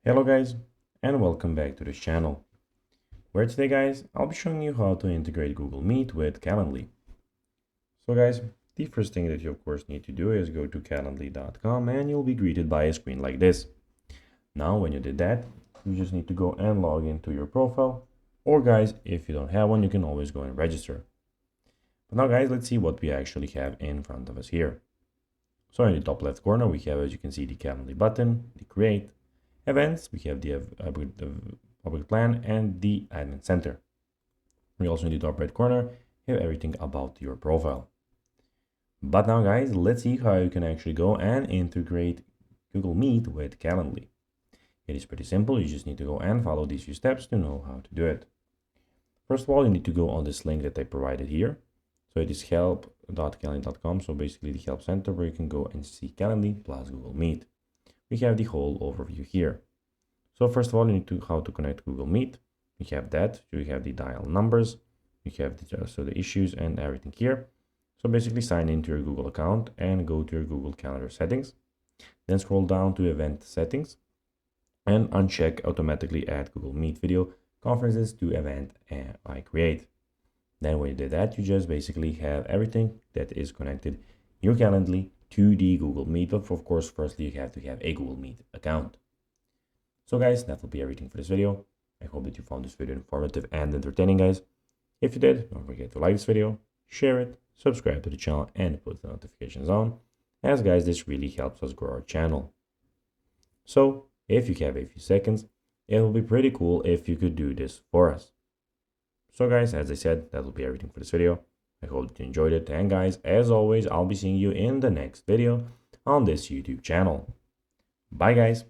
Hello guys, and welcome back to this channel, where today guys, I'll be showing you how to integrate Google Meet with Calendly. So guys, the first thing that you of course need to do is go to calendly.com and you'll be greeted by a screen like this. Now when you did that, you just need to go and log into your profile, or guys, if you don't have one, you can always go and register. But now guys, let's see what we actually have in front of us here. So in the top left corner, we have, as you can see, the Calendly button, the create, events, we have the public plan and the admin center. We also in the top right corner have everything about your profile. But now guys, let's see how you can actually go and integrate Google Meet with Calendly. It is pretty simple. You just need to go and follow these few steps to know how to do it. First of all, you need to go on this link that I provided here. So it is help.calendly.com. So basically the help center where you can go and see Calendly plus Google Meet. We have the whole overview here. So first of all, you need to how to connect Google Meet. We have that. You have the dial numbers. You have the issues and everything here. So basically sign into your Google account and go to your Google Calendar settings. Then scroll down to event settings and uncheck automatically add Google Meet video conferences to event I create. Then when you do that, you just basically have everything that is connected your Calendly to the Google Meet. But of course, firstly, you have to have a Google Meet account. So guys, that will be everything for this video. I hope that you found this video informative and entertaining, guys. If you did, don't forget to like this video, share it, subscribe to the channel, and put the notifications on, as guys, this really helps us grow our channel. So if you have a few seconds, it will be pretty cool if you could do this for us. So guys, as I said, that will be everything for this video. I hope that you enjoyed it, and guys, as always, I'll be seeing you in the next video on this YouTube channel. Bye guys.